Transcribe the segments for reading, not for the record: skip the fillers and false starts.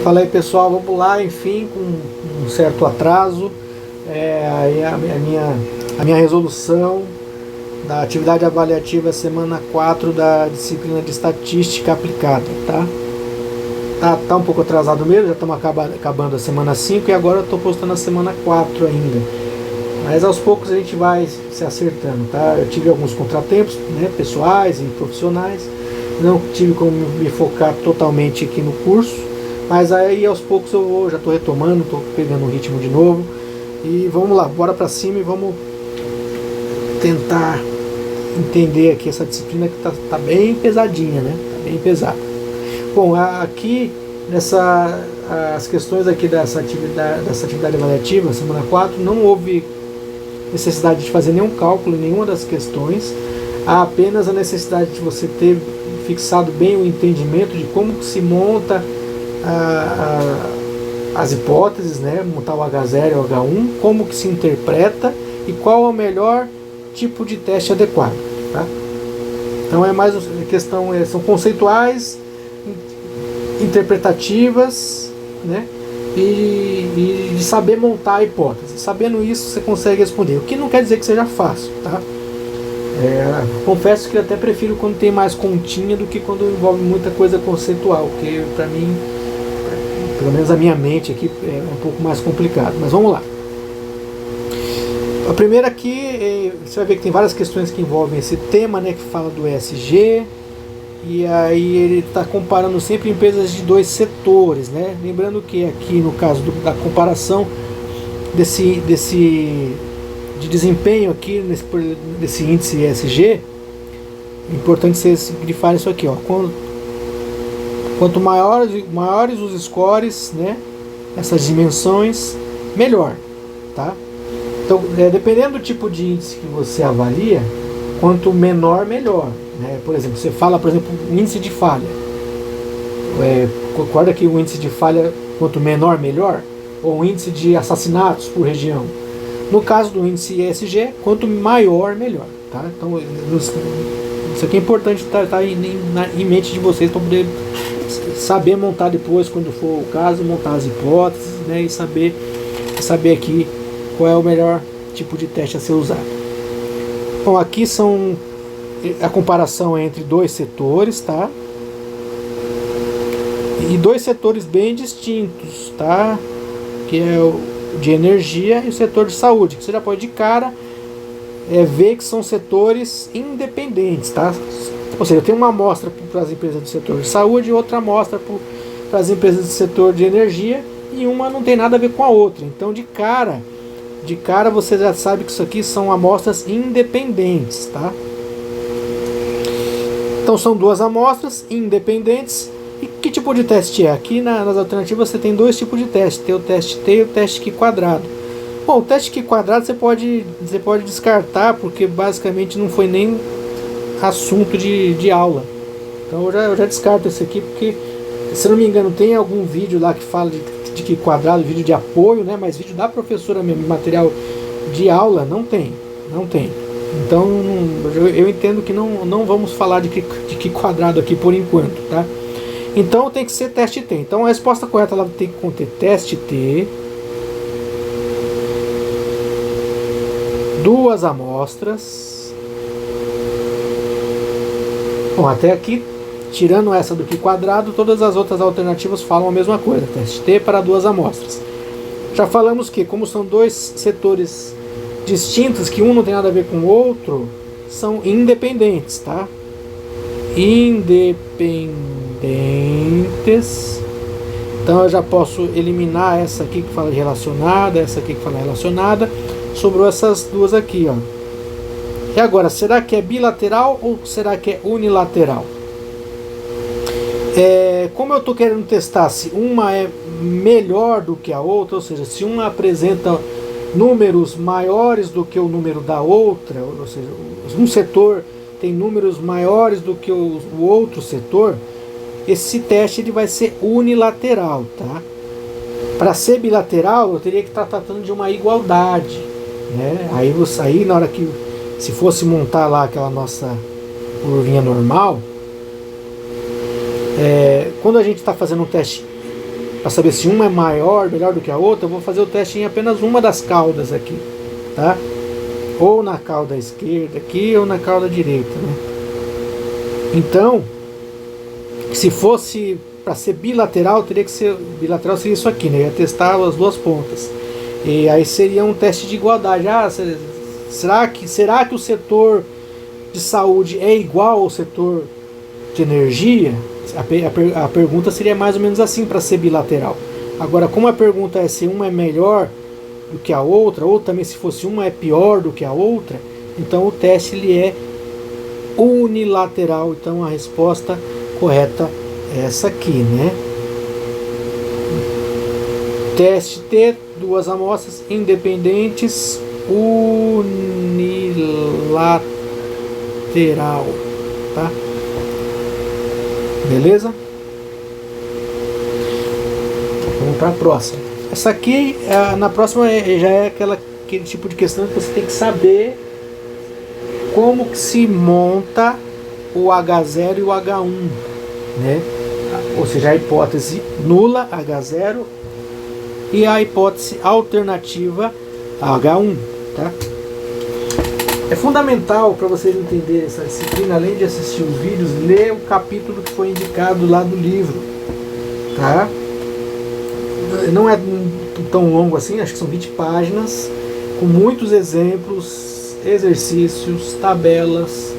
Fala aí, pessoal, vamos lá, enfim, com um certo atraso, aí a minha resolução da atividade avaliativa semana 4 da disciplina de estatística aplicada, tá? Tá um pouco atrasado mesmo, já estamos acabando a semana 5 e agora eu estou postando a semana 4 ainda. Mas aos poucos a gente vai se acertando, tá? Eu tive alguns contratempos, né, pessoais e profissionais, não tive como me focar totalmente aqui no curso, mas aí aos poucos já estou retomando, estou pegando o ritmo de novo e vamos lá, bora para cima e vamos tentar entender aqui essa disciplina que tá bem pesadinha, né? Tá bem pesada. Bom, aqui as questões aqui dessa atividade avaliativa, semana 4, não houve necessidade de fazer nenhum cálculo em nenhuma das questões, há apenas a necessidade de você ter fixado bem o entendimento de como se monta as hipóteses, né? Montar o H0 e o H1, como que se interpreta e qual é o melhor tipo de teste adequado, tá? Então é mais questão, são conceituais, interpretativas, né? E de saber montar a hipótese. Sabendo isso, você consegue responder. O que não quer dizer que seja fácil, tá? Confesso que eu até prefiro quando tem mais continha do que quando envolve muita coisa conceitual, porque para mim, pelo menos a minha mente aqui, é um pouco mais complicado. Mas vamos lá. A primeira aqui, você vai ver que tem várias questões que envolvem esse tema, né, que fala do ESG, e aí ele está comparando sempre empresas de dois setores, né? Lembrando que aqui no caso da comparação de desempenho aqui desse índice ESG, é importante vocês grifarem isso aqui, ó. Quanto maiores os scores, né, essas dimensões, melhor, tá? Então, dependendo do tipo de índice que você avalia, quanto menor, melhor, né? Por exemplo, você fala, por exemplo, índice de falha. Concorda que o índice de falha, quanto menor, melhor? Ou o índice de assassinatos por região? No caso do índice ESG, quanto maior, melhor, tá? Então, isso aqui é importante estar em mente de vocês para poder saber montar depois, quando for o caso, montar as hipóteses, né? E saber aqui qual é o melhor tipo de teste a ser usado. Bom, aqui são a comparação entre dois setores, tá? E dois setores bem distintos, tá? Que é o de energia e o setor de saúde, que você já pode de cara ver que são setores independentes, tá? Ou seja, tem uma amostra para as empresas do setor de saúde e outra amostra para as empresas do setor de energia, e uma não tem nada a ver com a outra. Então, de cara você já sabe que isso aqui são amostras independentes, tá? Então são duas amostras independentes. E que tipo de teste é? Aqui nas alternativas você tem dois tipos de teste, tem o teste T e o teste Q quadrado. Bom, o teste Q quadrado você pode descartar, porque basicamente não foi nem assunto de aula. Então eu já descarto esse aqui, porque, se não me engano, tem algum vídeo lá que fala de Q quadrado, vídeo de apoio, né? Mas vídeo da professora mesmo, material de aula, não tem. Então eu entendo que não vamos falar de Q quadrado aqui por enquanto, tá? Então tem que ser teste T. Então a resposta correta ela tem que conter teste T, duas amostras. Bom, até aqui, tirando essa do Q quadrado, todas as outras alternativas falam a mesma coisa, teste T para duas amostras. Já falamos que, como são dois setores distintos, que um não tem nada a ver com o outro, são independentes, tá? Independentes. Então eu já posso eliminar essa aqui que fala relacionada, essa aqui que fala relacionada, sobrou essas duas aqui, ó. E agora, será que é bilateral ou será que é unilateral? Como eu estou querendo testar se uma é melhor do que a outra, ou seja, se uma apresenta números maiores do que o número da outra, ou seja, um setor tem números maiores do que o outro setor, esse teste ele vai ser unilateral, tá? Para ser bilateral, eu teria que estar tratando de uma igualdade, né? Aí na hora que, se fosse montar lá aquela nossa curvinha normal, quando a gente está fazendo um teste para saber se uma é melhor do que a outra, eu vou fazer o teste em apenas uma das caudas aqui, tá? Ou na cauda esquerda aqui, ou na cauda direita, né? Então, se fosse para ser bilateral, teria que ser bilateral, seria isso aqui, né? Eu ia testar as duas pontas. E aí seria um teste de igualdade. Será que o setor de saúde é igual ao setor de energia? A pergunta seria mais ou menos assim para ser bilateral. Agora, como a pergunta é se uma é melhor do que a outra, ou também se fosse uma é pior do que a outra, então o teste ele é unilateral. Então a resposta correta é essa aqui, né? Teste T, duas amostras independentes, unilateral, tá? Beleza? Vamos para a próxima. Essa aqui, na próxima, já é aquele tipo de questão que você tem que saber como que se monta o H0 e o H1, né? Ou seja, a hipótese nula, H0, e a hipótese alternativa, H1, tá? É fundamental para vocês entenderem essa disciplina, além de assistir os vídeos, ler o capítulo que foi indicado lá do livro, tá? Não é tão longo assim, acho que são 20 páginas, com muitos exemplos, exercícios, tabelas,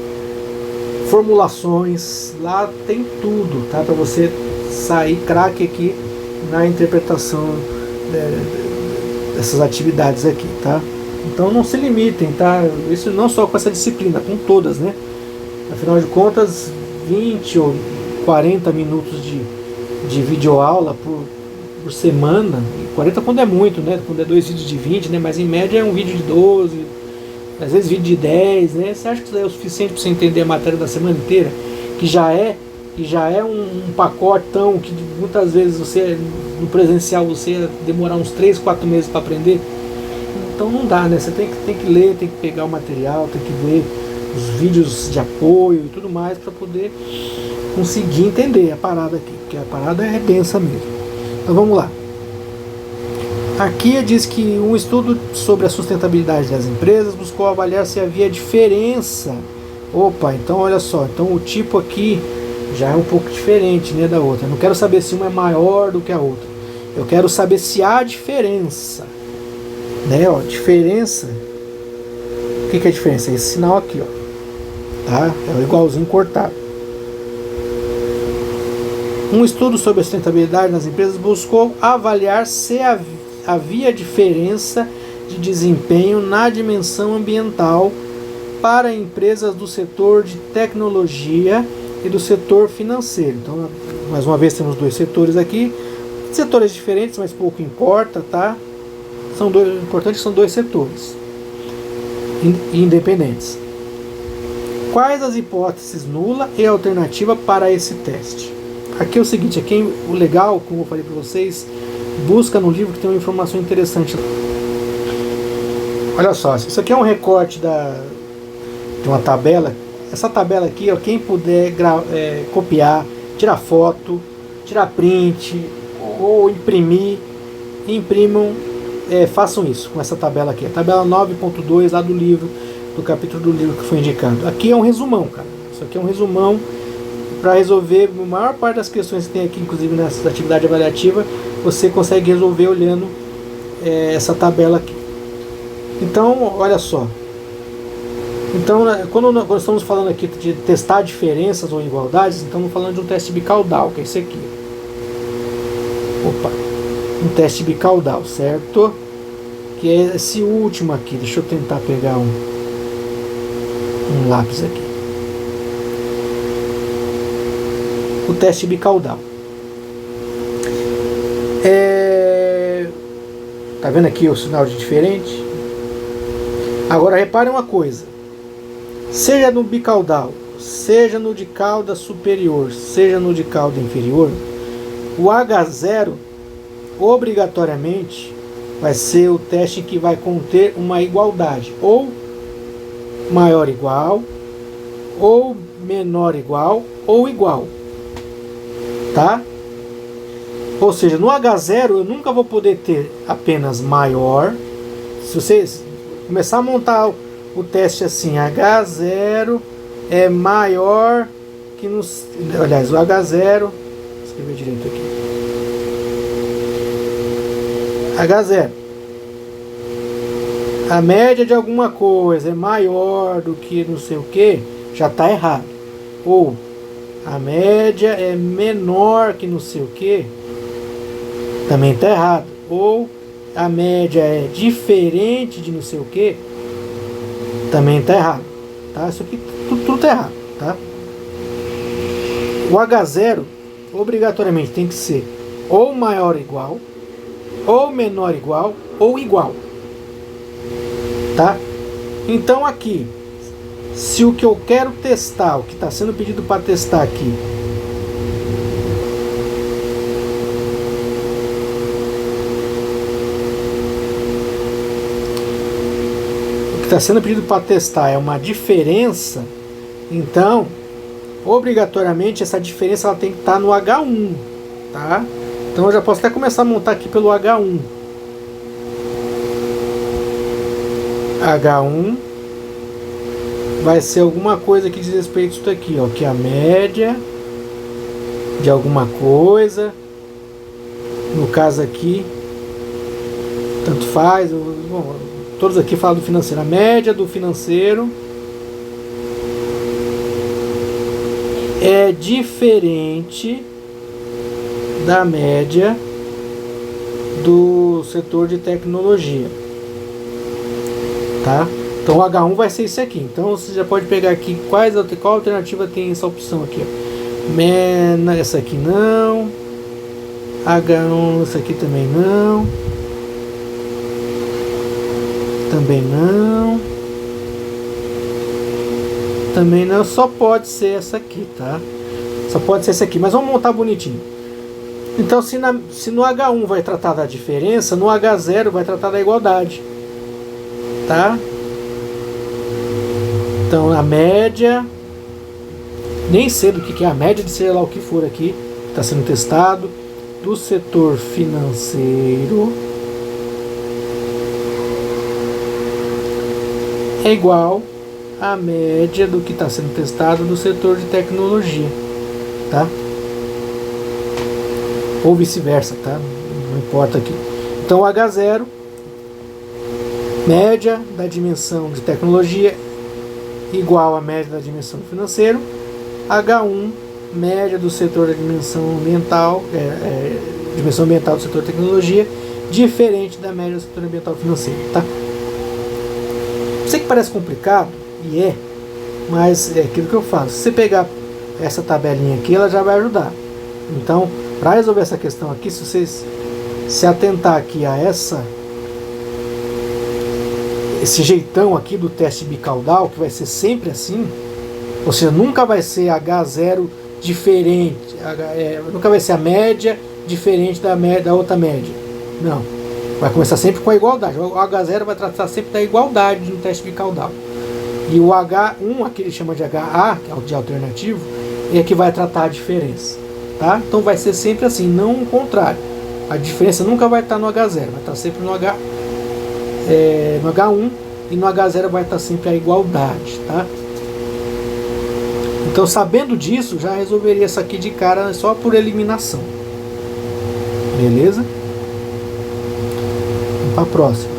formulações, lá tem tudo, tá? Para você sair craque aqui na interpretação dessas atividades aqui, tá? Então não se limitem, tá? Isso não só com essa disciplina, com todas, né? Afinal de contas, 20 ou 40 minutos de videoaula por semana, 40 quando é muito, né? Quando é 2 vídeos de 20, né? Mas em média é um vídeo de 12, às vezes vídeo de 10, né? Você acha que isso é o suficiente para você entender a matéria da semana inteira? Que já é um pacotão que muitas vezes você, no presencial, você ia demorar uns 3, 4 meses para aprender. Então não dá, né? Você tem que ler, tem que pegar o material, tem que ver os vídeos de apoio e tudo mais para poder conseguir entender a parada aqui, porque a parada é densa mesmo. Então vamos lá. Aqui diz que um estudo sobre a sustentabilidade das empresas buscou avaliar se havia diferença. Opa, então olha só, então o tipo aqui já é um pouco diferente, né, da outra. Eu não quero saber se uma é maior do que a outra. Eu quero saber se há diferença. Né, ó, diferença. O que é a diferença? Esse sinal aqui, ó. Tá? É o igualzinho cortado. Um estudo sobre a sustentabilidade nas empresas buscou avaliar se havia diferença de desempenho na dimensão ambiental para empresas do setor de tecnologia e do setor financeiro. Então, mais uma vez, temos dois setores aqui. Setores diferentes, mas pouco importa, tá? O importante são dois setores independentes. Quais as hipóteses nula e alternativa para esse teste? Aqui é o seguinte, aqui o legal, como eu falei para vocês, busca no livro que tem uma informação interessante. Olha só, isso aqui é um recorte de uma tabela. Essa tabela aqui, ó, quem puder copiar, tirar foto, tirar print ou imprimir, imprimam. Façam isso com essa tabela aqui, a tabela 9.2 lá do livro, do capítulo do livro que foi indicado. Aqui é um resumão, cara. Isso aqui é um resumão para resolver a maior parte das questões que tem aqui, inclusive nessa atividade avaliativa, você consegue resolver olhando essa tabela aqui. Então, olha só. Então, quando nós estamos falando aqui de testar diferenças ou igualdades, então estamos falando de um teste bicaudal, que é esse aqui. Opa! Um teste bicaudal, certo? Que é esse último aqui. Deixa eu tentar pegar um lápis aqui. O teste bicaudal. Tá vendo aqui o sinal de diferente? Agora reparem uma coisa. Seja no bicaudal, seja no de cauda superior, seja no de cauda inferior, o H0 obrigatoriamente vai ser o teste que vai conter uma igualdade, ou maior igual, ou menor igual, ou igual, tá? Ou seja, no H0 eu nunca vou poder ter apenas maior. Se vocês começar a montar o teste assim, H0 é maior que no... Aliás, o H0... Vou escrever direito aqui. H0. A média de alguma coisa é maior do que não sei o que, já está errado. Ou a média é menor que não sei o que, também está errado. Ou a média é diferente de não sei o que, também está errado. Tá? Isso aqui tudo está errado. Tá? O H0 obrigatoriamente tem que ser ou maior ou igual, ou menor ou igual, ou igual. Tá? Então aqui, se o que eu quero testar, o que está sendo pedido para testar aqui, o que está sendo pedido para testar é uma diferença, então obrigatoriamente essa diferença ela tem que estar no H1, tá? Então eu já posso até começar a montar aqui pelo H1. H1 vai ser alguma coisa que diz respeito a isso aqui, ó, que é a média de alguma coisa. No caso aqui, tanto faz, bom, todos aqui falam do financeiro. A média do financeiro é diferente da média do setor de tecnologia. Tá? Então o H1 vai ser isso aqui. Então você já pode pegar aqui qual alternativa tem essa opção aqui. Ó. Essa aqui não. H1, essa aqui também não. Também não. Também não. Só pode ser essa aqui, tá? Só pode ser essa aqui. Mas vamos montar bonitinho. Então se no H1 vai tratar da diferença, no H0 vai tratar da igualdade. Tá? Então a média, nem sei do que é a média de sei lá o que for aqui, está sendo testado, do setor financeiro é igual à média do que está sendo testado do setor de tecnologia, tá? Ou vice-versa, tá? Não importa aqui. Então o H0, média da dimensão de tecnologia igual à média da dimensão financeiro. H1, média do setor da dimensão ambiental, dimensão ambiental do setor de tecnologia, diferente da média do setor ambiental financeiro. Tá? Sei que parece complicado, e é, mas é aquilo que eu faço. Se você pegar essa tabelinha aqui, ela já vai ajudar. Então, para resolver essa questão aqui, se vocês se atentar aqui a esse jeitão aqui do teste bicaudal, que vai ser sempre assim, ou seja, nunca vai ser H0 diferente, nunca vai ser a média diferente da outra média. Não. Vai começar sempre com a igualdade. O H0 vai tratar sempre da igualdade no teste bicaudal. E o H1, aqui ele chama de HA, que é o de alternativo, é que vai tratar a diferença. Tá? Então vai ser sempre assim, não o contrário. A diferença nunca vai estar no H0, vai estar sempre no H1, e no H0 vai estar sempre a igualdade. Tá? Então, sabendo disso, já resolveria essa aqui de cara só por eliminação. Beleza? Vamos para a próxima.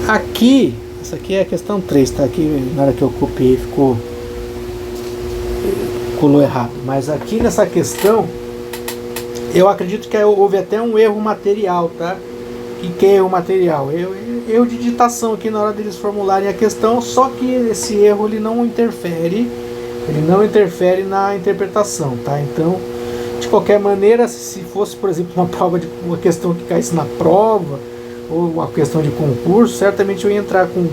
Aqui, essa aqui é a questão 3, tá? Aqui na hora que eu copiei colou errado. Mas aqui nessa questão, eu acredito que houve até um erro material, tá? Que é erro material? Erro de digitação aqui na hora deles formularem a questão, só que esse erro ele não interfere na interpretação, tá? Então, de qualquer maneira, se fosse, por exemplo, uma questão que caísse na prova, ou uma questão de concurso, certamente eu ia entrar com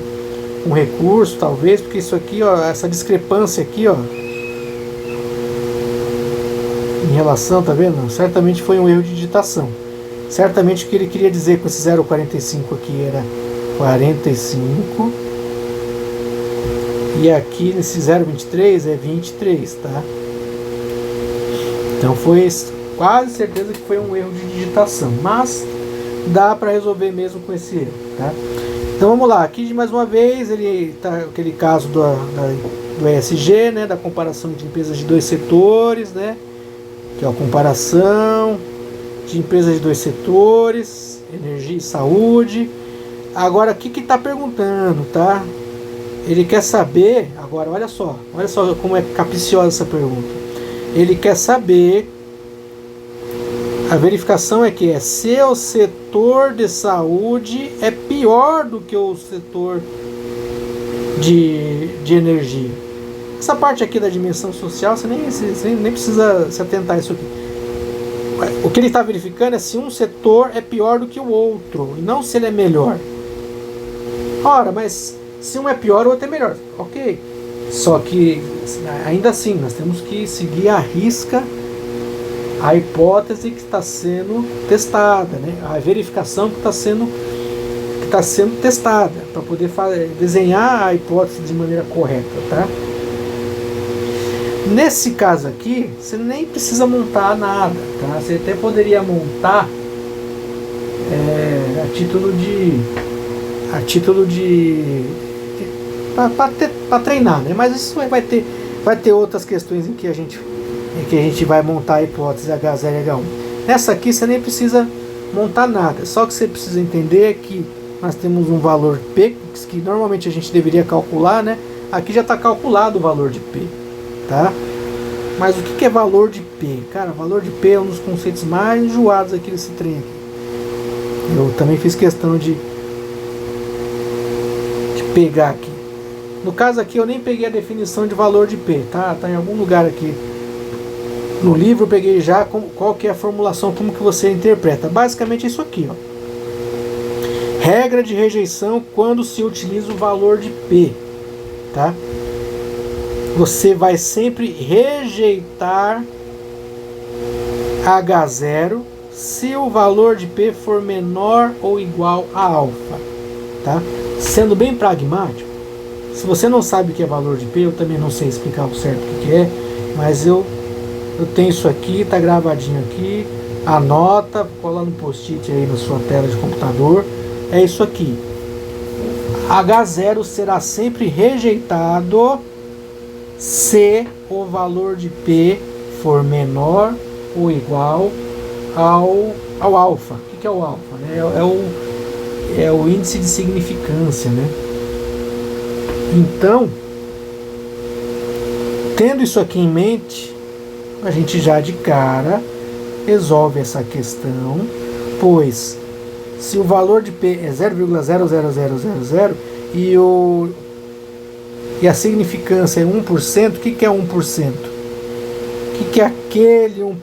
um recurso, talvez, porque isso aqui, ó, essa discrepância aqui, ó, em relação, tá vendo? Certamente foi um erro de digitação. Certamente o que ele queria dizer com esse 0,45 aqui era 45 E aqui nesse 0,23 é 23, tá? Então foi quase certeza que foi um erro de digitação, mas dá para resolver mesmo com esse erro, tá? Então vamos lá, aqui mais uma vez ele tá aquele caso do ESG, né, da comparação de empresas de dois setores, né, que é a comparação de empresas de dois setores, energia e saúde. Agora aqui que está perguntando, tá? Ele quer saber, agora olha só como é capciosa essa pergunta. Ele quer saber, a verificação é que se o setor de saúde é pior do que o setor de energia. Essa parte aqui da dimensão social, você nem precisa se atentar a isso aqui. O que ele está verificando é se um setor é pior do que o outro, e não se ele é melhor. Ora, mas se um é pior, o outro é melhor. Ok. Só que, ainda assim, nós temos que seguir à risca a hipótese que está sendo testada, né? A verificação que está sendo testada, para poder desenhar a hipótese de maneira correta, tá? Nesse caso aqui, você nem precisa montar nada, tá? Você até poderia montar a título de para treinar, né? Mas isso vai ter outras questões em que a gente vai montar a hipótese H0 e H1. Nessa aqui você nem precisa montar nada, só que você precisa entender que nós temos um valor P, que normalmente a gente deveria calcular, né? Aqui já está calculado o valor de P, tá? Mas o que é valor de P? Cara, valor de P é um dos conceitos mais enjoados aqui desse trem aqui. Eu também fiz questão de pegar aqui. No caso aqui eu nem peguei a definição de valor de P, tá? Tá em algum lugar aqui no livro, eu peguei já qual que é a formulação, como que você interpreta. Basicamente isso aqui, ó. Regra de rejeição quando se utiliza o valor de P, tá? Você vai sempre rejeitar H0 se o valor de P for menor ou igual a alfa, tá? Sendo bem pragmático, se você não sabe o que é valor de P, eu também não sei explicar o certo o que é, mas eu tenho isso aqui, tá gravadinho aqui, anota, cola no post-it aí na sua tela de computador, é isso aqui. H0 será sempre rejeitado se o valor de P for menor ou igual ao alfa. O que é o alfa? Né? É o índice de significância, né? Então, tendo isso aqui em mente, a gente já de cara resolve essa questão, pois se o valor de P é 0,00000 e a significância é 1%, o que é 1%? O que é aquele 1%?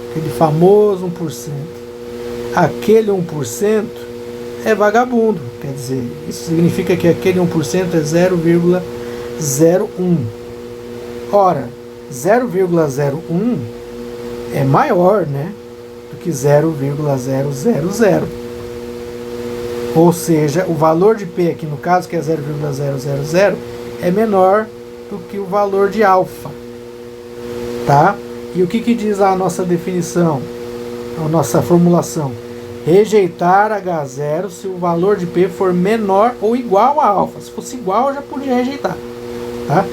Aquele famoso 1%. Aquele 1% é vagabundo, quer dizer, isso significa que aquele 1% é 0,01. Ora, 0,01 é maior, né, do que 0,000. Ou seja, o valor de P aqui no caso, que é 0,000, é menor do que o valor de alfa, tá? E o que diz a nossa definição, a nossa formulação? Rejeitar H0 se o valor de P for menor ou igual a alfa. Se fosse igual, eu já podia rejeitar, tá?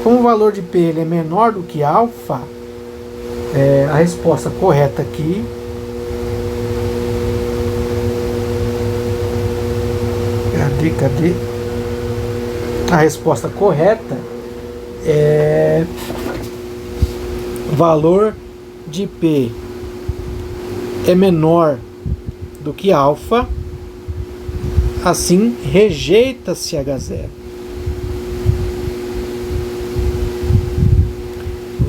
Como o valor de P ele é menor do que alfa, a resposta correta aqui cadê? A resposta correta é valor de P é menor do que alfa, assim rejeita-se H0.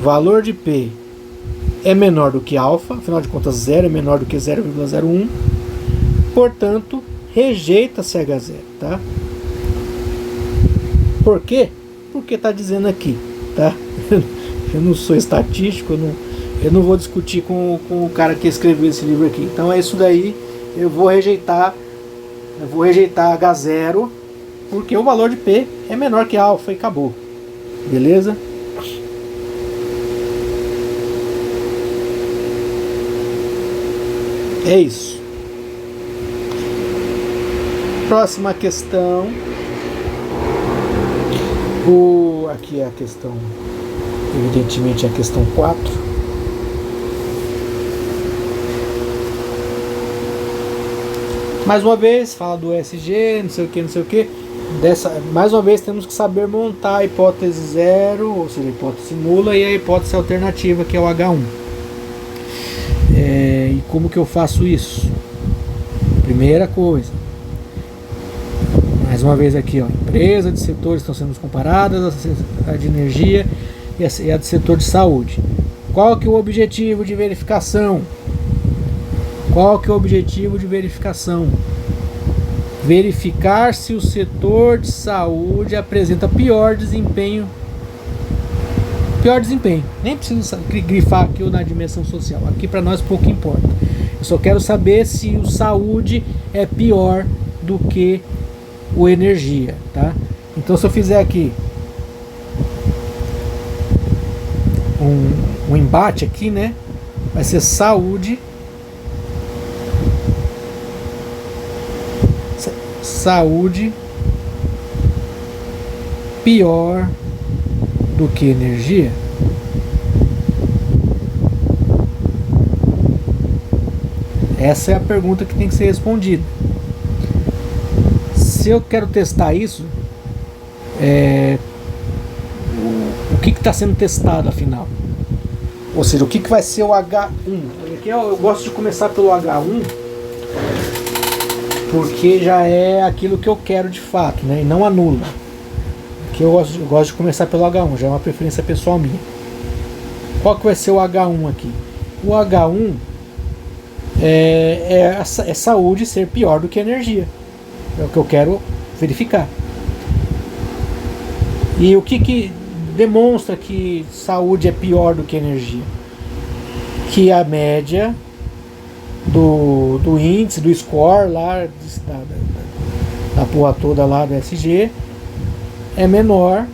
Valor de P é menor do que alfa, afinal de contas 0 é menor do que 0,01, portanto rejeita-se H0, tá? Por quê? Porque está dizendo aqui, tá? Eu não sou estatístico, eu não vou discutir com o cara que escreveu esse livro aqui. Então é isso daí, eu vou rejeitar H0 porque o valor de P é menor que alfa e acabou. Beleza? É isso. Próxima questão. Aqui é a questão, evidentemente é a questão 4. Mais uma vez, fala do SG, não sei o que, não sei o que. Mais uma vez temos que saber montar a hipótese zero, ou seja, a hipótese nula, e a hipótese alternativa, que é o H1. E como que eu faço isso? Primeira coisa, mais uma vez aqui, ó, empresa de setores estão sendo comparadas, a de energia e a de setor de saúde. Qual que é o objetivo de verificação? Qual que é o objetivo de verificação? Verificar se o setor de saúde apresenta pior desempenho. Nem preciso grifar aqui ou na dimensão social. Aqui para nós pouco importa. Eu só quero saber se o saúde é pior do que o energia, tá? Então se eu fizer aqui um embate aqui, né? Vai ser saúde pior do que energia. Essa é a pergunta que tem que ser respondida. Se eu quero testar isso, o que está sendo testado afinal? Ou seja, o que vai ser o H1? Aqui eu gosto de começar pelo H1, porque já é aquilo que eu quero de fato, né? E não anula. Aqui eu gosto de começar pelo H1, já é uma preferência pessoal minha. Qual que vai ser o H1 aqui? O H1 é saúde ser pior do que energia. É o que eu quero verificar. E o que demonstra que saúde é pior do que energia? Que a média do índice, do score lá, da porra toda lá do SG é menor.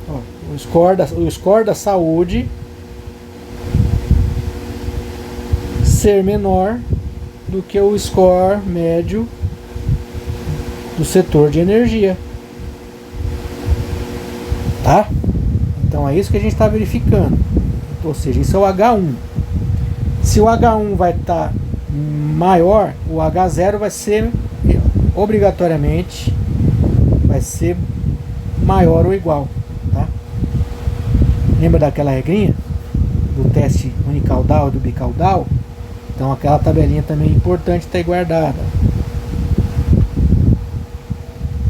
Ó, o score da saúde ser menor do que o score médio do setor de energia, tá? Então é isso que a gente está verificando, ou seja, isso é o H1. Se o H1 vai estar maior, o H0 vai ser obrigatoriamente vai ser maior ou igual, tá? Lembra daquela regrinha do teste unicaudal e do bicaudal? Então aquela tabelinha também é importante estar guardada.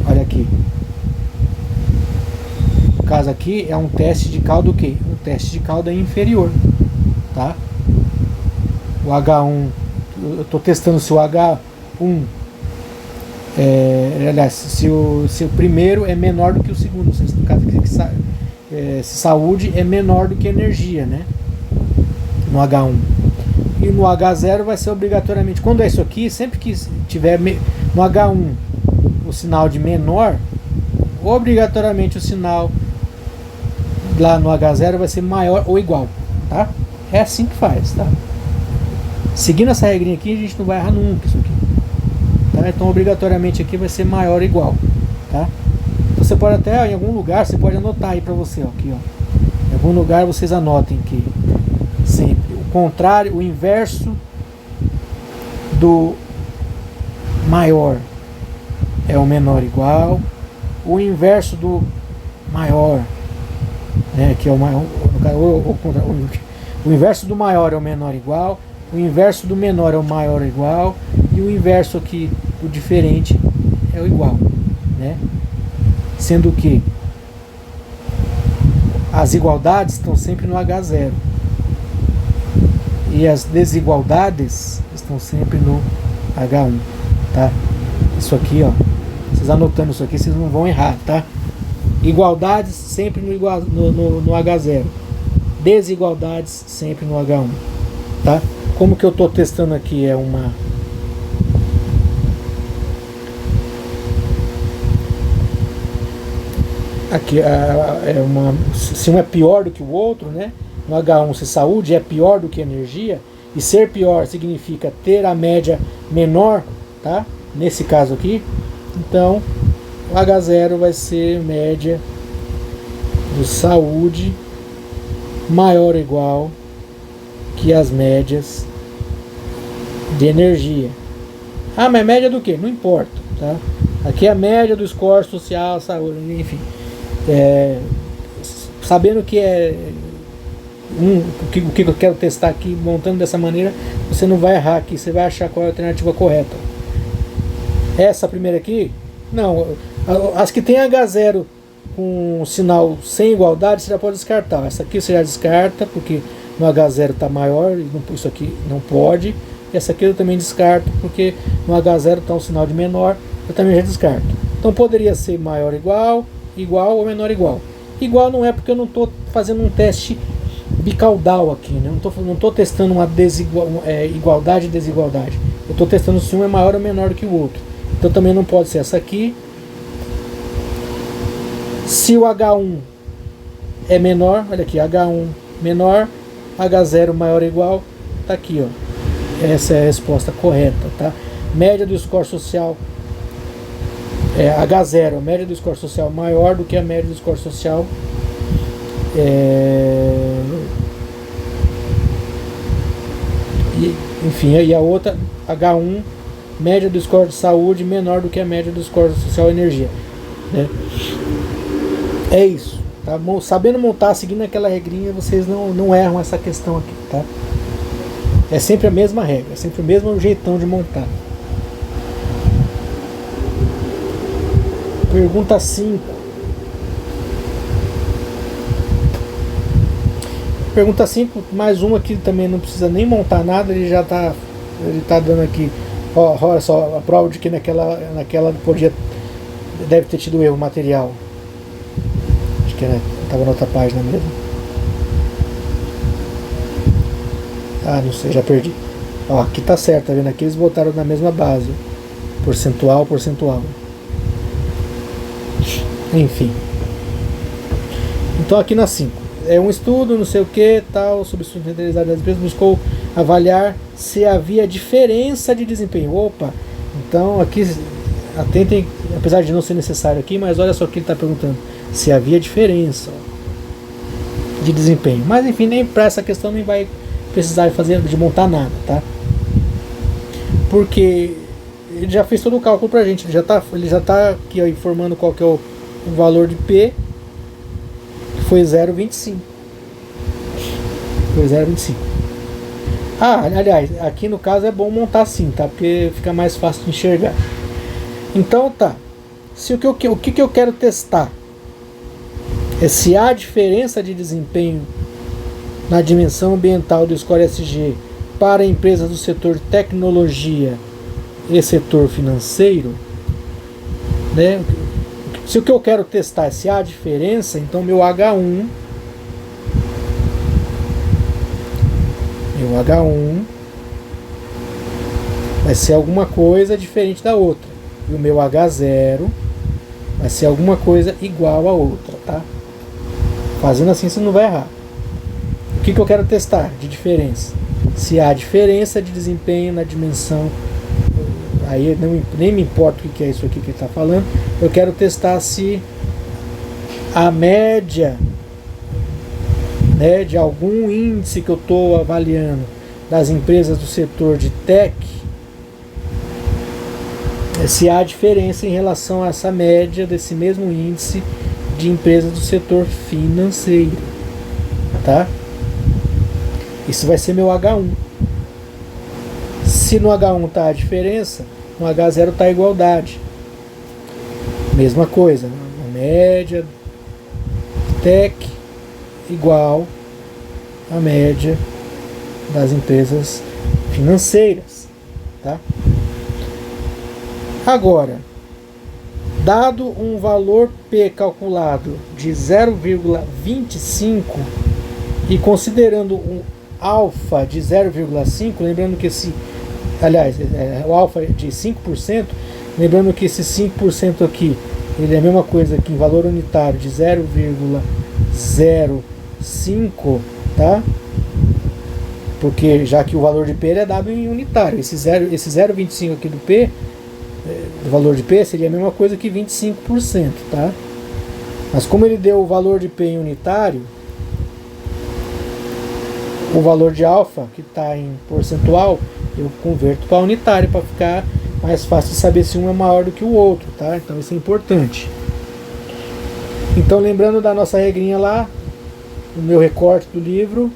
Olha aqui. No caso aqui é um teste de cauda o quê? Um teste de cauda inferior, tá? O H1, eu estou testando se o H1 aliás, se o primeiro é menor do que o segundo, no caso aqui, se saúde é menor do que energia, né? No H1. E no H0 vai ser obrigatoriamente, quando é isso aqui, sempre que tiver no H1 o sinal de menor, obrigatoriamente o sinal lá no H0 vai ser maior ou igual, tá? É assim que faz, tá? Seguindo essa regrinha aqui, a gente não vai errar nunca isso aqui, tá? Então obrigatoriamente aqui vai ser maior ou igual, tá? Então, você pode até, em algum lugar, você pode anotar aí pra você, ó, aqui, ó. Em algum lugar vocês anotem que sempre o contrário, o inverso do maior é o menor igual, o inverso do maior, né, que é o maior, o inverso do maior é o menor igual, o inverso do menor é o maior igual, e o inverso aqui do diferente é o igual, né? Sendo que as igualdades estão sempre no H0 e as desigualdades estão sempre no H1, tá? Isso aqui, ó, vocês anotando isso aqui, vocês não vão errar, tá? Igualdades sempre no H0, desigualdades sempre no H1, tá? Como que eu estou testando aqui é aqui se um é pior do que o outro, né? No H1, se saúde é pior do que energia, e ser pior significa ter a média menor, tá? Nesse caso aqui, então o H0 vai ser média do saúde maior ou igual que as médias de energia. Ah, mas média do que? Não importa, tá? Aqui é a média do score social, saúde, enfim. Sabendo que o que eu quero testar aqui, montando dessa maneira, você não vai errar aqui, você vai achar qual é a alternativa correta. Essa primeira aqui, não, as que tem H0 com sinal sem igualdade, você já pode descartar. Essa aqui você já descarta, porque no H0 está maior, isso aqui não pode. E essa aqui eu também descarto, porque no H0 está um sinal de menor, eu também já descarto. Então poderia ser maior igual, igual ou menor igual. Igual não é, porque eu não estou fazendo um teste bicaudal aqui, né? Não estou testando uma igualdade e desigualdade. Eu estou testando se um é maior ou menor do que o outro. Então também não pode ser essa aqui. Se o H1 é menor, olha aqui, H1 menor, H0 maior ou igual, tá aqui, ó. Essa é a resposta correta, tá? Média do score social H0, a média do score social maior do que a média do score social enfim, e a outra H1, média do score de saúde menor do que a média do score social energia, né? É isso, tá? Sabendo montar, seguindo aquela regrinha, vocês não erram essa questão aqui, tá? É sempre a mesma regra, é sempre o mesmo jeitão de montar. Pergunta 5. Pergunta 5, mais uma que também não precisa nem montar nada, ele tá dando aqui, ó, olha só, a prova de que naquela deve ter tido erro material. Acho que estava na outra página mesmo. Ah, não sei, já perdi. Ó, aqui tá certo, tá vendo? Aqui eles botaram na mesma base. Percentual. Enfim. Então aqui na 5. É um estudo, não sei o que, tal, sobre sustentabilidade das empresas, buscou avaliar se havia diferença de desempenho. Opa! Então aqui, atentem, apesar de não ser necessário aqui, mas olha só o que ele está perguntando. Se havia diferença de desempenho. Mas enfim, nem para essa questão nem vai precisar de montar nada, tá? Porque ele já fez todo o cálculo pra gente, ele já tá aqui, ó, informando qual que é o valor de P, que foi 0,25. Foi 0,25. Ah, aliás, aqui no caso é bom montar assim, tá? Porque fica mais fácil de enxergar. Então tá. O que eu quero testar é se há diferença de desempenho na dimensão ambiental do Score ESG para empresas do setor tecnologia e setor financeiro, né? Se o que eu quero testar é se há diferença, então meu H1 vai ser alguma coisa diferente da outra, e o meu H0 vai ser alguma coisa igual a outra, tá? Fazendo assim você não vai errar. O que eu quero testar de diferença? Se há diferença de desempenho na dimensão, aí nem me importa o que é isso aqui que ele está falando, eu quero testar se a média, né, de algum índice que eu estou avaliando das empresas do setor de tech, se há diferença em relação a essa média desse mesmo índice de empresas do setor financeiro, tá? Isso vai ser meu H1. Se no H1 está a diferença, no H0 está a igualdade. Mesma coisa, a média tech igual a média das empresas financeiras, tá? Agora, dado um valor P calculado de 0,25 e considerando um alfa de 0,5, lembrando que o alfa é de 5%, lembrando que esse 5% aqui ele é a mesma coisa que em valor unitário de 0,05, tá? Porque já que o valor de P é dado em unitário, esse 0,25 aqui do P, do valor de P, seria a mesma coisa que 25%, tá? Mas como ele deu o valor de P em unitário, o valor de alfa, que está em percentual, eu converto para unitário, para ficar mais fácil de saber se um é maior do que o outro, tá? Então isso é importante. Então, lembrando da nossa regrinha lá, o meu recorte do livro,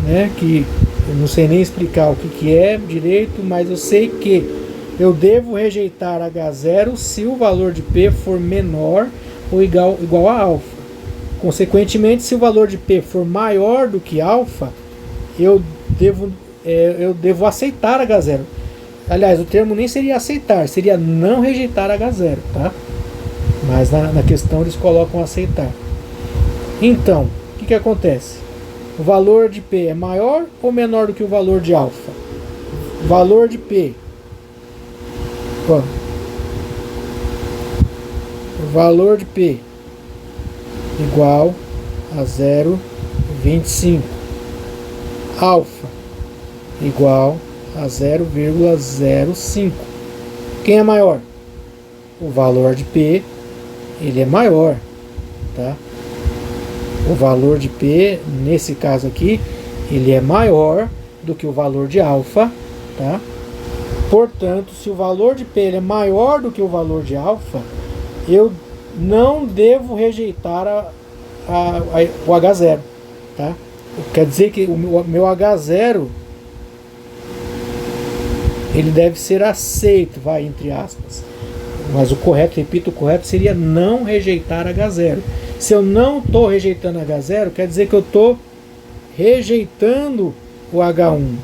né, que eu não sei nem explicar o que é direito, mas eu sei que eu devo rejeitar H0 se o valor de P for menor ou igual a alfa. Consequentemente, se o valor de P for maior do que alfa, eu devo aceitar H0. Aliás, o termo nem seria aceitar, seria não rejeitar H0, tá? Mas na questão eles colocam aceitar. Então, o que acontece? O valor de P é maior ou menor do que o valor de alfa? O valor de P. Ó, o valor de P igual a 0,25. Alfa igual a 0,05. Quem é maior? O valor de P, ele é maior, tá? O valor de P, nesse caso aqui, ele é maior do que o valor de alfa, tá? Portanto, se o valor de P ele é maior do que o valor de alfa, eu não devo rejeitar o H0, tá? Quer dizer que o meu H0 ele deve ser aceito, vai, entre aspas. Mas o correto, repito, o correto seria não rejeitar H0. Se eu não estou rejeitando H0, quer dizer que eu estou rejeitando o H1.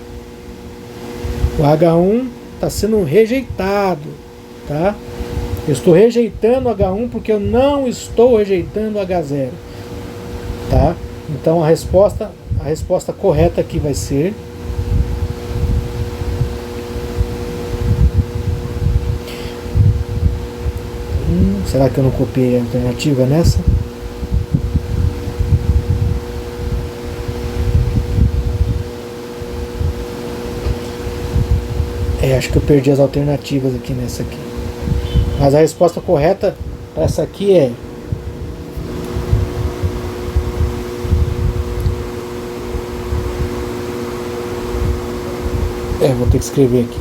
O H1 está sendo rejeitado, tá? Eu estou rejeitando o H1 porque eu não estou rejeitando o H0, tá? Então a resposta correta aqui vai ser será que eu não copiei a alternativa nessa? Acho que eu perdi as alternativas aqui nessa aqui. Mas a resposta correta para essa aqui vou ter que escrever aqui.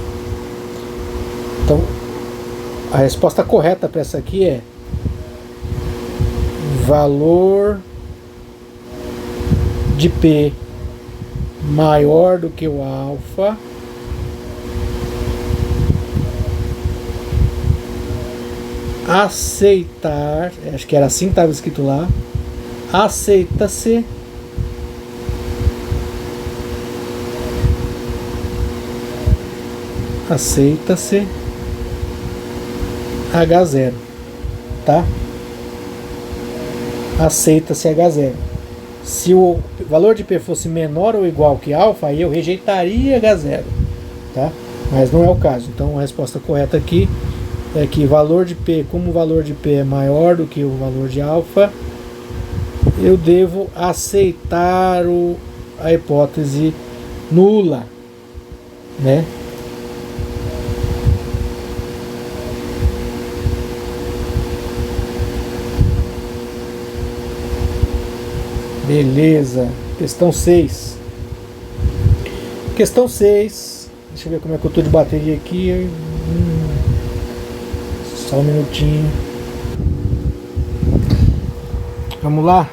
Então, a resposta correta para essa aqui é valor de P maior do que o alfa aceitar, acho que era assim que estava escrito lá, aceita-se H0, tá? Aceita-se H0. Se o valor de P fosse menor ou igual que alfa, aí eu rejeitaria H0, tá? Mas não é o caso. Então a resposta correta aqui é que valor de P, como o valor de P é maior do que o valor de alfa, eu devo aceitar a hipótese nula, né? Beleza. Questão 6. Questão 6. Deixa eu ver como é que eu estou de bateria aqui. Só um minutinho. Vamos lá.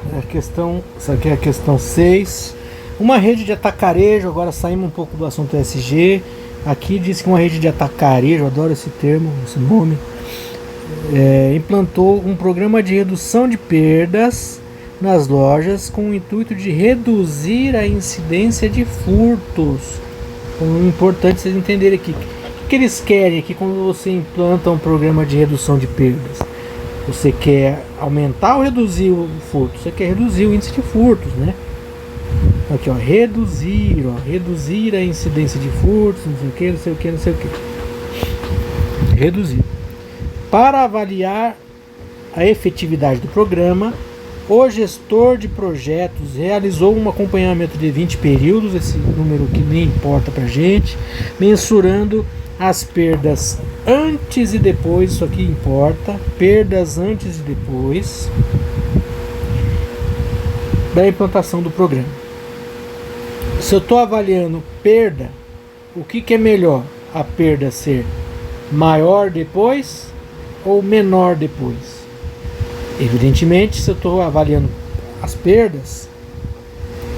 Essa aqui é a questão 6. Uma rede de atacarejo. Agora saímos um pouco do assunto ESG. Aqui diz que uma rede de atacarejo, eu adoro esse termo, esse nome, implantou um programa de redução de perdas nas lojas com o intuito de reduzir a incidência de furtos. Então, é importante vocês entenderem aqui. O que eles querem aqui quando você implanta um programa de redução de perdas? Você quer aumentar ou reduzir o furto? Você quer reduzir o índice de furtos, né? Aqui, ó, reduzir a incidência de furtos, não sei o que, não sei o que, não sei o que. Reduzir. Para avaliar a efetividade do programa, o gestor de projetos realizou um acompanhamento de 20 períodos, esse número que nem importa para a gente, mensurando as perdas antes e depois, isso aqui importa, perdas antes e depois da implantação do programa. Se eu estou avaliando perda, o que é melhor? A perda ser maior depois ou menor depois? Evidentemente, se eu estou avaliando as perdas,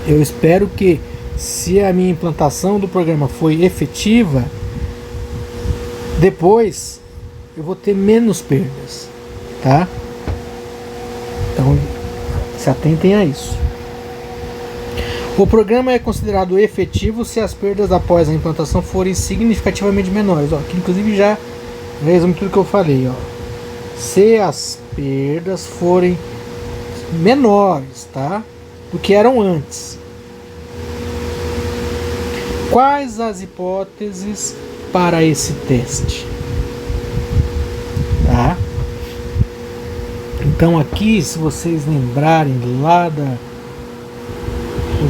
eu espero que, se a minha implantação do programa foi efetiva, depois eu vou ter menos perdas, tá? Então, se atentem a isso. O programa é considerado efetivo se as perdas após a implantação forem significativamente menores. Ó, aqui, inclusive, já resume tudo que eu falei. Ó. Se as perdas forem menores, tá, do que eram antes. Quais as hipóteses para esse teste? Tá? Então aqui, se vocês lembrarem lá dos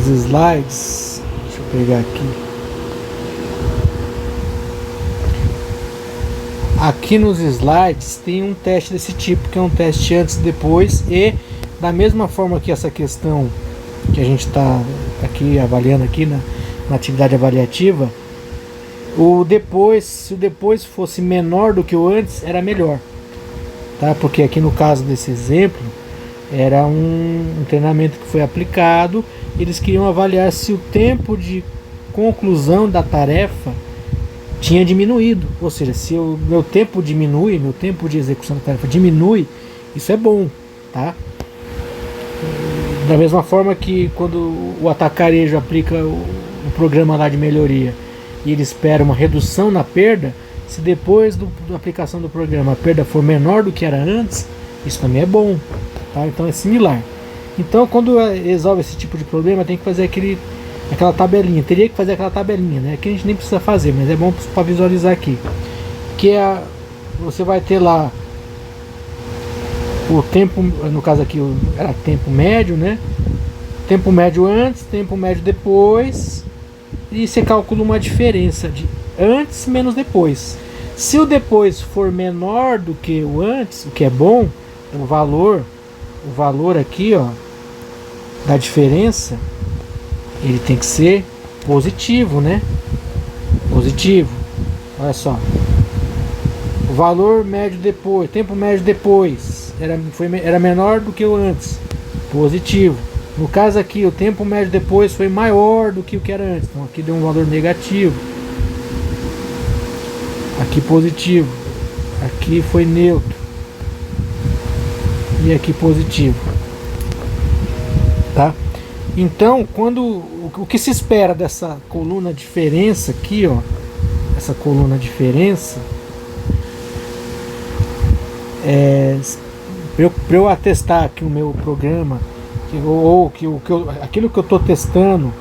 slides, deixa eu pegar aqui. Aqui nos slides tem um teste desse tipo, que é um teste antes e depois, e da mesma forma que essa questão que a gente está aqui avaliando aqui na atividade avaliativa, o depois, se o depois fosse menor do que o antes, era melhor, tá? Porque aqui no caso desse exemplo, era um treinamento que foi aplicado, eles queriam avaliar se o tempo de conclusão da tarefa tinha diminuído, ou seja, se o meu tempo diminui, meu tempo de execução da tarefa diminui, isso é bom, tá? Da mesma forma que quando o atacarejo aplica o programa lá de melhoria e ele espera uma redução na perda, se depois da aplicação do programa a perda for menor do que era antes, isso também é bom, tá? Então é similar. Então quando resolve esse tipo de problema tem que fazer aquela tabelinha, teria que fazer aquela tabelinha, né? Que a gente nem precisa fazer, mas é bom para visualizar aqui. Que você vai ter lá o tempo, no caso aqui era tempo médio, né? Tempo médio antes, tempo médio depois, e você calcula uma diferença de antes menos depois. Se o depois for menor do que o antes, o que é bom, o valor aqui, ó, da diferença, ele tem que ser positivo, né? Positivo. Olha só. O valor médio depois, tempo médio depois, era menor do que o antes. Positivo. No caso aqui, o tempo médio depois foi maior do que o que era antes. Então aqui deu um valor negativo. Aqui positivo. Aqui foi neutro. E aqui positivo. Tá? Então, o que se espera dessa coluna diferença aqui, ó, essa coluna diferença, para eu atestar que o meu programa, aquilo que eu estou testando,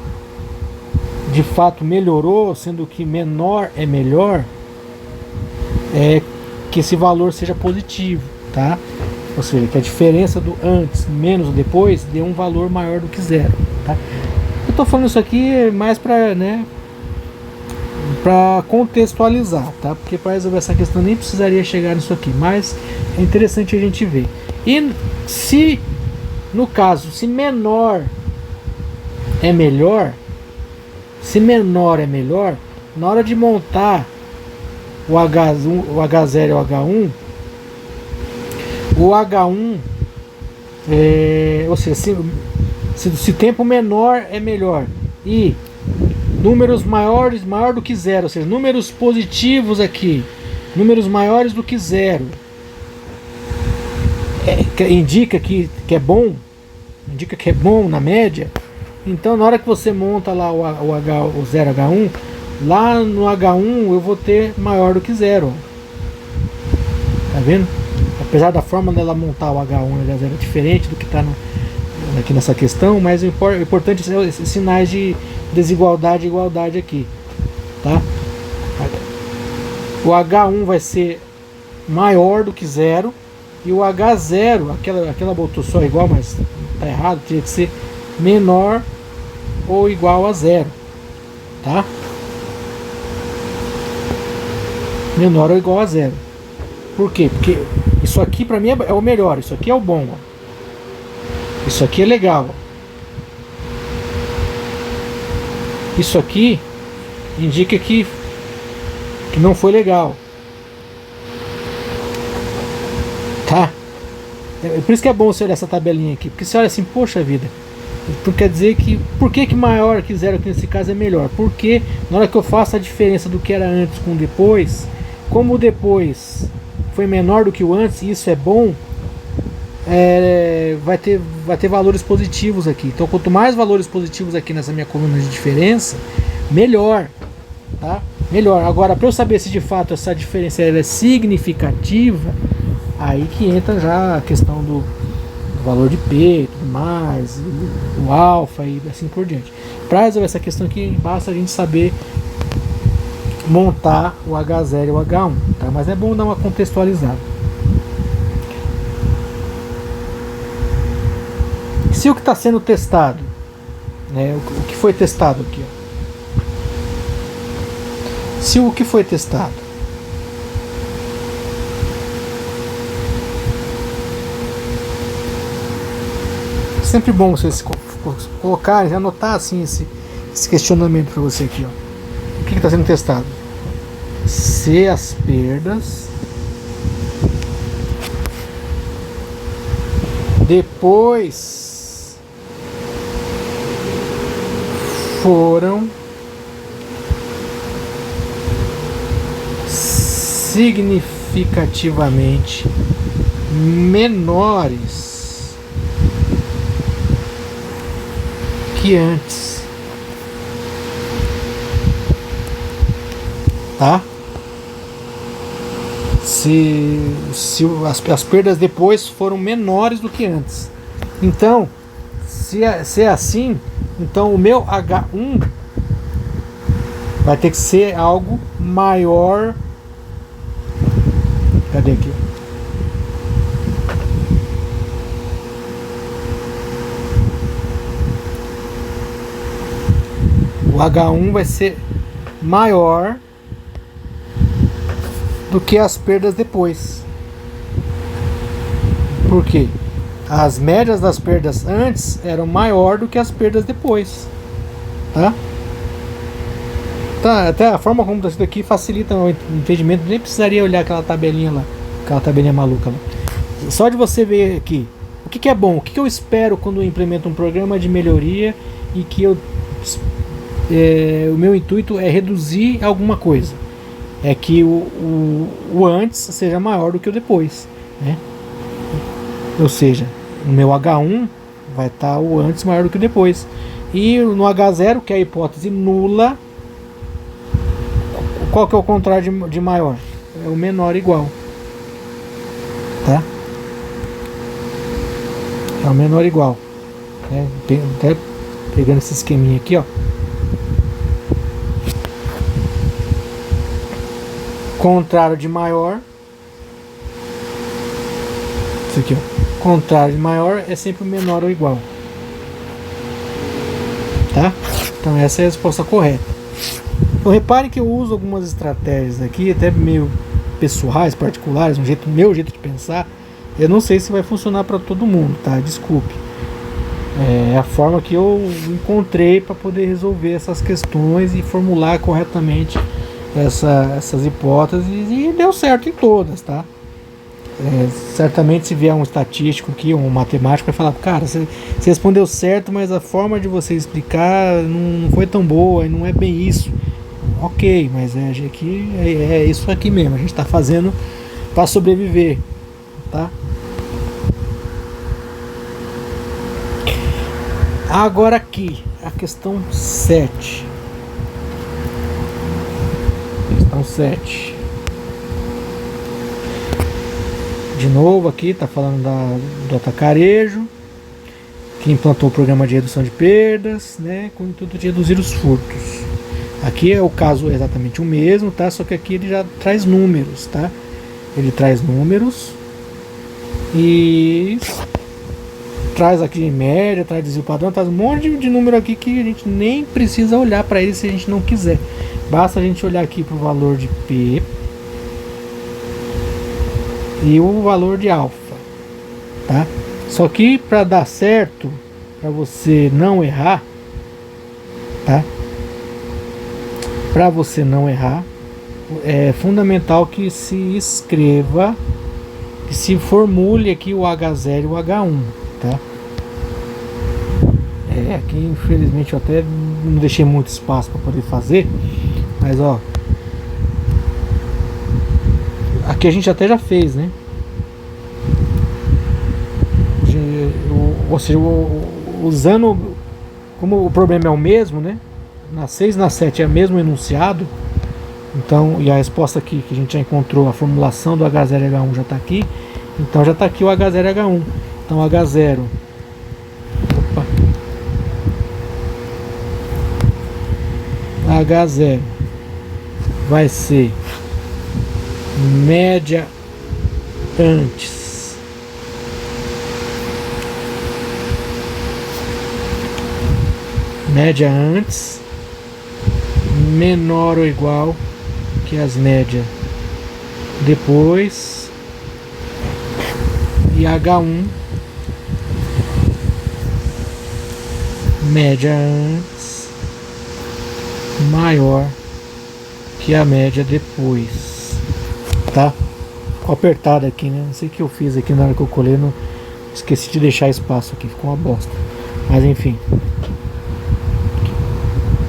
de fato melhorou, sendo que menor é melhor, é que esse valor seja positivo, tá? Ou seja, que a diferença do antes menos o depois dê um valor maior do que zero, tá? Eu estou falando isso aqui mais para, né, para contextualizar, tá? Porque para resolver essa questão nem precisaria chegar nisso aqui, mas é interessante a gente ver. E se, no caso, se menor é melhor, na hora de montar o H0 e o H1, o H1, ou seja, se tempo menor é melhor e números maior do que zero, ou seja, números positivos aqui, números maiores do que zero, indica que é bom, na média. Então na hora que você monta lá o 0H1, lá no H1 eu vou ter maior do que zero. Tá vendo? Apesar da forma dela montar o H1 e o H0 é diferente do que está aqui nessa questão, mas o importante são esses sinais de desigualdade e igualdade aqui, tá? O H1 vai ser maior do que zero, E o H0, aquela botou só igual, mas tá errado, teria que ser menor ou igual a zero, tá? Menor ou igual a zero. Por quê? Porque isso aqui pra mim é o melhor, isso aqui é o bom, ó. Isso aqui é legal, ó. Isso aqui indica que não foi legal, tá? É por isso que é bom você olhar essa tabelinha aqui, porque você olha assim, poxa vida, então quer dizer que por que maior que zero aqui nesse caso é melhor? Porque na hora que eu faço a diferença do que era antes com o depois, como o depois foi menor do que o antes, e isso é bom, vai ter valores positivos aqui. Então quanto mais valores positivos aqui nessa minha coluna de diferença, melhor, tá? Melhor. Agora, para eu saber se de fato essa diferença é significativa, aí que entra já a questão do valor de P e tudo mais, o alfa e assim por diante. Para resolver essa questão aqui, basta a gente saber montar o H0 e o H1, tá? Mas é bom dar uma contextualizada. Se o que está sendo testado, né, o que foi testado aqui, ó. Se o que foi testado é sempre bom vocês colocarem, anotar assim esse questionamento para você aqui, ó. O que está sendo testado? Se as perdas depois foram significativamente menores que antes, tá? Se as perdas depois foram menores do que antes. Então, se é assim, então o meu H1 vai ter que ser algo maior. Cadê aqui? O H1 vai ser maior do que as perdas depois. Por quê? As médias das perdas antes eram maior do que as perdas depois, tá? Tá, até a forma como está escrito aqui facilita o entendimento. Nem precisaria olhar aquela tabelinha lá, aquela tabelinha maluca lá. Só de você ver aqui o que é bom, o que eu espero quando eu implemento um programa de melhoria e que o meu intuito é reduzir alguma coisa, é que o antes seja maior do que o depois, né? Ou seja, no meu H1 vai estar o antes maior do que o depois, e no H0, que é a hipótese nula, qual que é o contrário de maior? É o menor igual, tá? É o menor igual, né? Até pegando esse esqueminha aqui, ó. Contrário de maior, isso aqui, ó. Contrário de maior é sempre o menor ou igual, tá? Então essa é a resposta correta. Então reparem que eu uso algumas estratégias aqui, até meio pessoais, particulares, meu jeito de pensar. Eu não sei se vai funcionar para todo mundo, tá? Desculpe. É a forma que eu encontrei para poder resolver essas questões e formular corretamente essas hipóteses, e deu certo em todas, tá? Certamente se vier um estatístico aqui, um matemático, vai falar, cara, você respondeu certo, mas a forma de você explicar não foi tão boa, e não é bem isso. Ok, mas aqui é isso aqui mesmo, a gente está fazendo para sobreviver, tá? Agora aqui, a questão 7. Questão 7. De novo aqui, está falando do atacarejo, que implantou o programa de redução de perdas, né, com o intuito de reduzir os furtos. Aqui é o caso exatamente o mesmo, tá? Só que aqui ele já traz números, tá? Ele traz números e traz aqui média, traz desvio padrão, traz um monte de número aqui que a gente nem precisa olhar para ele se a gente não quiser. Basta a gente olhar aqui para o valor de P e o valor de alfa, tá? Só que para dar certo, para você não errar, tá? Para você não errar, é fundamental que se escreva, que se formule aqui o H0 e o H1, tá? Aqui infelizmente eu até não deixei muito espaço para poder fazer, mas ó, aqui a gente até já fez, né? Ou seja, usando, como o problema é o mesmo, né? Na 6 e na 7 é o mesmo enunciado. Então, e a resposta aqui que a gente já encontrou, a formulação do H0 e H1 já está aqui. Então já está aqui o H0 e H1. Então H0, opa, H0 vai ser média antes menor ou igual que as médias depois, e H1 média antes maior que a média depois, tá? Ficou apertado aqui, né? Não sei o que eu fiz aqui na hora que eu colei, não esqueci de deixar espaço aqui, ficou uma bosta, mas enfim.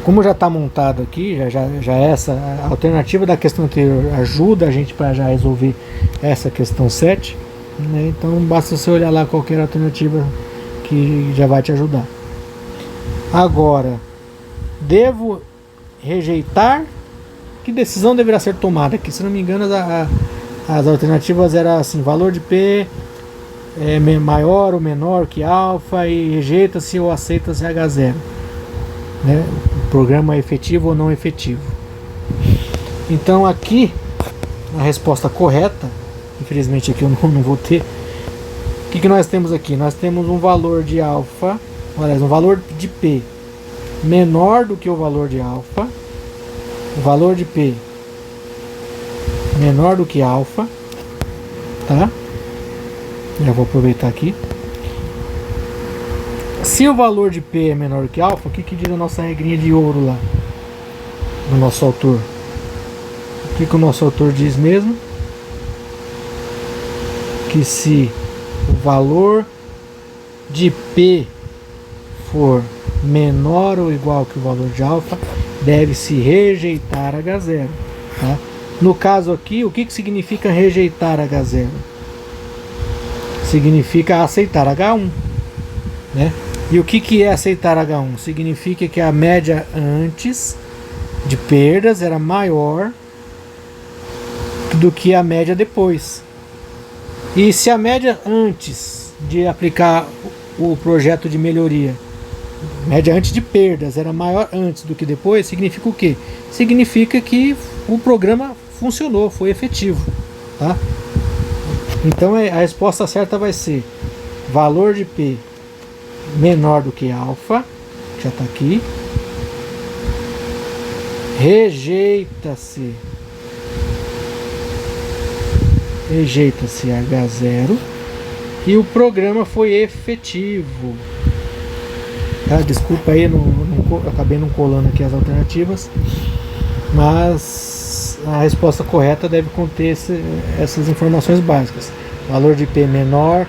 Como já está montado aqui, já essa a alternativa da questão anterior ajuda a gente para já resolver essa questão 7, né? Então basta você olhar lá qualquer alternativa que já vai te ajudar. Agora, devo rejeitar? Que decisão deverá ser tomada? Aqui, se não me engano, as alternativas eram assim: valor de P é maior ou menor que alfa, e rejeita-se ou aceita-se H0, né? O programa é efetivo ou não efetivo. Então aqui a resposta correta, infelizmente aqui eu não vou ter. O que nós temos aqui? Nós temos um valor de alfa, aliás, um valor de P menor do que o valor de alfa, o valor de P menor do que alfa, tá? Já vou aproveitar aqui. Se o valor de P é menor que alfa, o que diz a nossa regrinha de ouro lá? Do nosso autor. O que o nosso autor diz mesmo? Que se o valor de P for menor ou igual que o valor de alfa, deve-se rejeitar H0. Tá? No caso aqui, o que significa rejeitar H0? Significa aceitar H1. Né? E o que é aceitar H1? Significa que a média antes de perdas era maior do que a média depois. E se a média antes de aplicar o projeto de melhoria, média antes de perdas, era maior antes do que depois, significa o quê? Significa que o programa funcionou, foi efetivo. Tá? Então a resposta certa vai ser valor de P menor do que alfa, já está aqui, rejeita-se H0 e o programa foi efetivo. Tá? Desculpa aí, acabei não colando aqui as alternativas, mas a resposta correta deve conter essas informações básicas: valor de P menor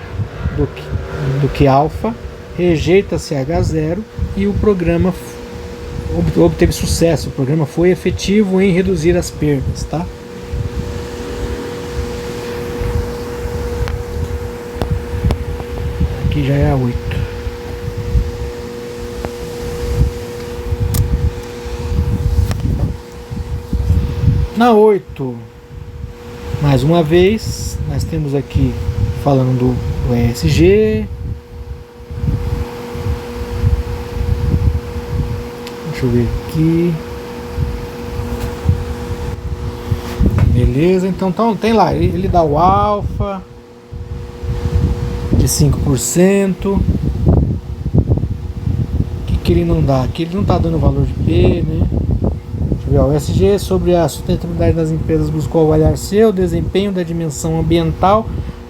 do que alfa, rejeita-se H0 e o programa obteve sucesso. O programa foi efetivo em reduzir as perdas, tá? Aqui já é a 8. Na 8, mais uma vez, nós temos aqui falando do ESG. Deixa eu ver aqui. Beleza, então tem lá, ele dá o alfa, de 5%. O que ele não dá? Aqui ele não está dando valor de P, né? Deixa eu ver, ó, o ESG sobre a sustentabilidade das empresas buscou avaliar seu desempenho da dimensão ambiental.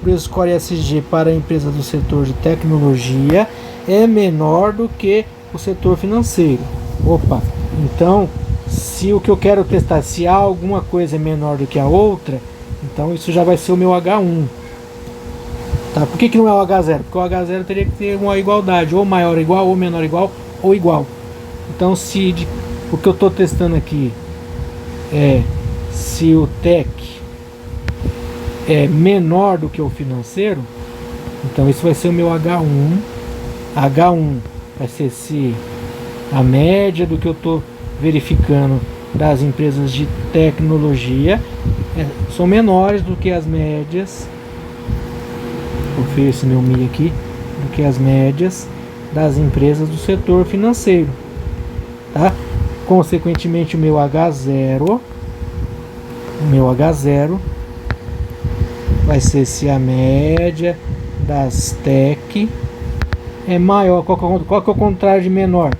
O score ESG para empresas do setor de tecnologia é menor do que o setor financeiro. Opa, então se o que eu quero testar, se há alguma coisa é menor do que a outra, então isso já vai ser o meu H1. Tá? Por que não é o H0? Porque o H0 teria que ter uma igualdade, ou maior igual, ou menor igual, ou igual. Então o que eu estou testando aqui é se o TEC é menor do que o financeiro, então isso vai ser o meu H1. H1 vai ser se a média do que eu estou verificando das empresas de tecnologia são menores do que as médias. Vou ver esse meu Mi aqui, do que as médias das empresas do setor financeiro, tá? Consequentemente, o meu H0 vai ser se a média das tech é maior. Qual que é o contrário de menor?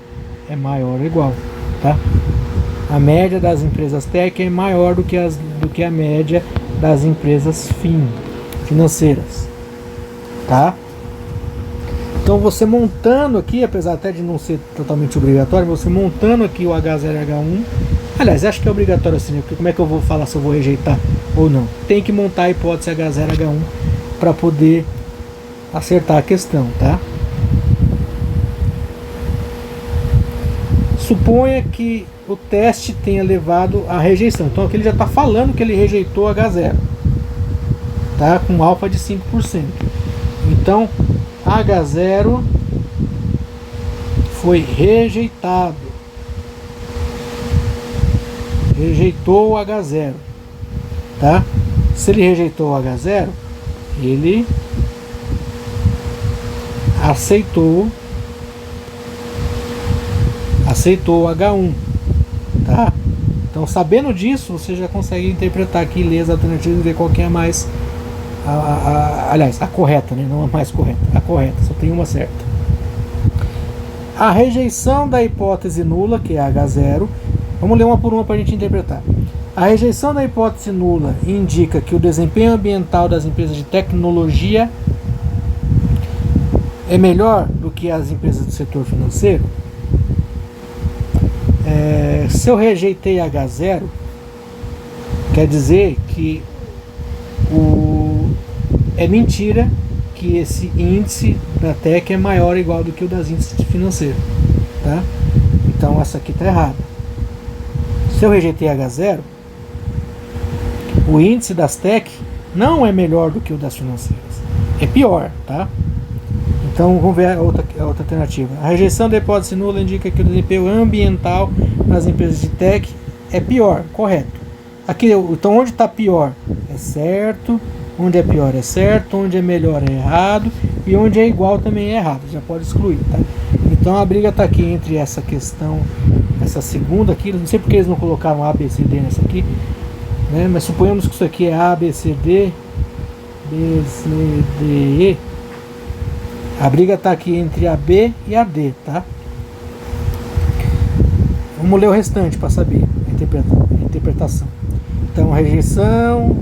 É maior ou igual, tá? A média das empresas tech é maior do que a média das empresas financeiras, tá? Então você montando aqui, apesar até de não ser totalmente obrigatório, você montando aqui o H0 e H1, aliás, acho que é obrigatório assim, porque como é que eu vou falar se eu vou rejeitar ou não? Tem que montar a hipótese H0 e H1 para poder acertar a questão, tá? Suponha que o teste tenha levado à rejeição. Então aqui ele já está falando que ele rejeitou H0, tá? Com alfa de 5%. Então H0 foi rejeitado. Rejeitou o H0, tá? Se ele rejeitou o H0, ele aceitou o H1, tá? Então, sabendo disso, você já consegue interpretar aqui, ler as alternativas e ver qual que é a mais aliás, a correta, né? Não a mais correta, a correta, só tem uma certa. A rejeição da hipótese nula, que é H0, vamos ler uma por uma para a gente interpretar. A rejeição da hipótese nula indica que o desempenho ambiental das empresas de tecnologia é melhor do que as empresas do setor financeiro. Se eu rejeitei H0, quer dizer que é mentira que esse índice da TEC é maior ou igual do que o das índices financeiros, tá? Então essa aqui está errada. Se eu rejeitei H0, o índice das TEC não é melhor do que o das financeiras, é pior, tá? Então vamos ver a outra alternativa. A rejeição da hipótese nula indica que o desempenho ambiental nas empresas de tech é pior, correto. Aqui, então onde está pior é certo, onde é pior é certo, onde é melhor é errado e onde é igual também é errado, já pode excluir, tá? Então a briga está aqui entre essa questão, essa segunda aqui, não sei porque eles não colocaram A, B, C, D nessa aqui, né? Mas suponhamos que isso aqui é A, B, C, D, B, C, D, E. A briga está aqui entre a B e a D, tá? Vamos ler o restante para saber a interpretação. Então, a rejeição,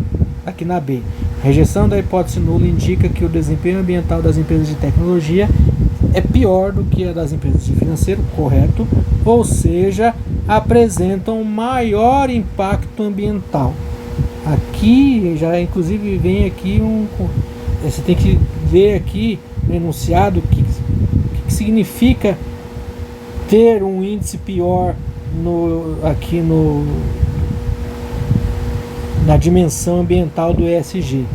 aqui na B. A rejeição da hipótese nula indica que o desempenho ambiental das empresas de tecnologia é pior do que a das empresas de financeiro, correto? Ou seja, apresentam maior impacto ambiental. Aqui, já inclusive vem aqui você tem que ver aqui no enunciado o que significa ter um índice pior na dimensão ambiental do ESG.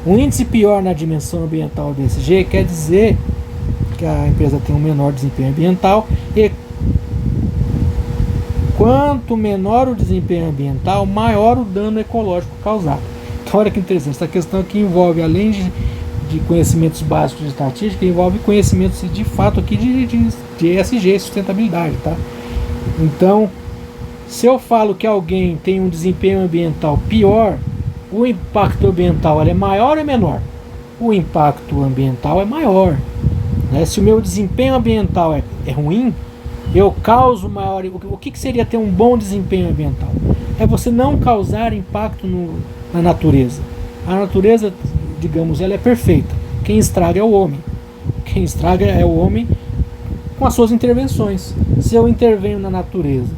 Um índice pior na dimensão ambiental do ESG quer dizer que a empresa tem um menor desempenho ambiental, e quanto menor o desempenho ambiental, maior o dano ecológico causado. Então olha que interessante, essa questão aqui envolve, além de conhecimentos básicos de estatística, envolve conhecimentos de fato aqui de ESG, sustentabilidade, tá? Então, se eu falo que alguém tem um desempenho ambiental pior, o impacto ambiental é maior ou menor? o impacto ambiental é maior, né? Se o meu desempenho ambiental é ruim, eu causo maior... O que seria ter um bom desempenho ambiental? É você não causar impacto na natureza. A natureza, digamos, ela é perfeita. Quem estraga é o homem. Quem estraga é o homem com as suas intervenções. Se eu intervenho na natureza,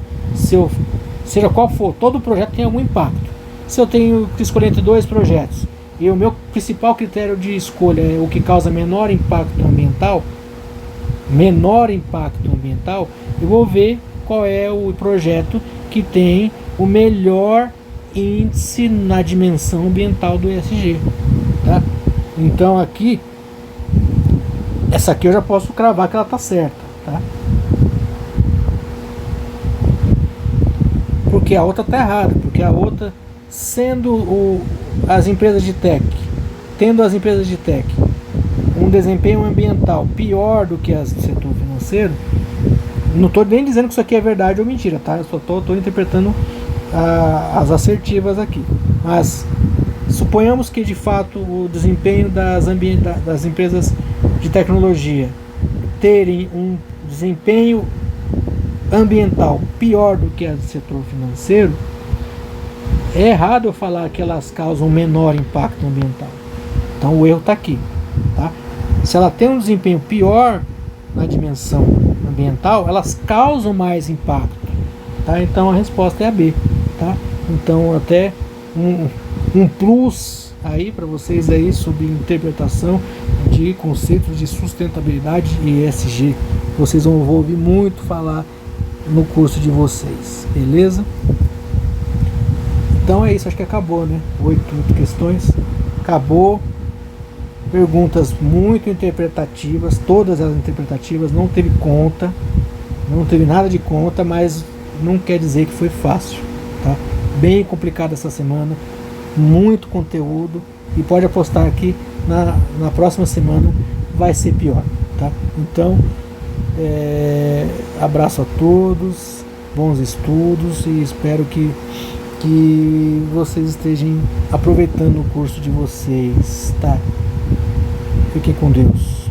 seja qual for, todo projeto tem algum impacto. Se eu tenho que escolher entre dois projetos e o meu principal critério de escolha é o que causa menor impacto ambiental, eu vou ver qual é o projeto que tem o melhor índice na dimensão ambiental do ESG, tá? Então aqui, essa aqui eu já posso cravar que ela está certa, tá? Porque a outra está errada, porque a outra, as empresas de tech, tendo as empresas de tech um desempenho ambiental pior do que as do setor financeiro, não estou nem dizendo que isso aqui é verdade ou mentira, tá? Eu só estou interpretando as assertivas aqui. Mas suponhamos que de fato o desempenho das empresas de tecnologia terem um desempenho ambiental pior do que as do setor financeiro, é errado eu falar que elas causam menor impacto ambiental. Então o erro está aqui, tá? Se ela tem um desempenho pior na dimensão ambiental, elas causam mais impacto, tá? Então a resposta é a B, tá? Então até um plus aí para vocês aí sobre interpretação de conceitos de sustentabilidade e ESG. Vocês vão ouvir muito falar no curso de vocês, beleza? Então é isso, acho que acabou, né? 8 questões, acabou. Perguntas muito interpretativas, todas as interpretativas, não teve conta, não teve nada de conta, mas não quer dizer que foi fácil, tá? Bem complicado essa semana, muito conteúdo, e pode apostar que na próxima semana vai ser pior, tá? Então, abraço a todos, bons estudos, e espero que vocês estejam aproveitando o curso de vocês, tá? Fiquem com Deus.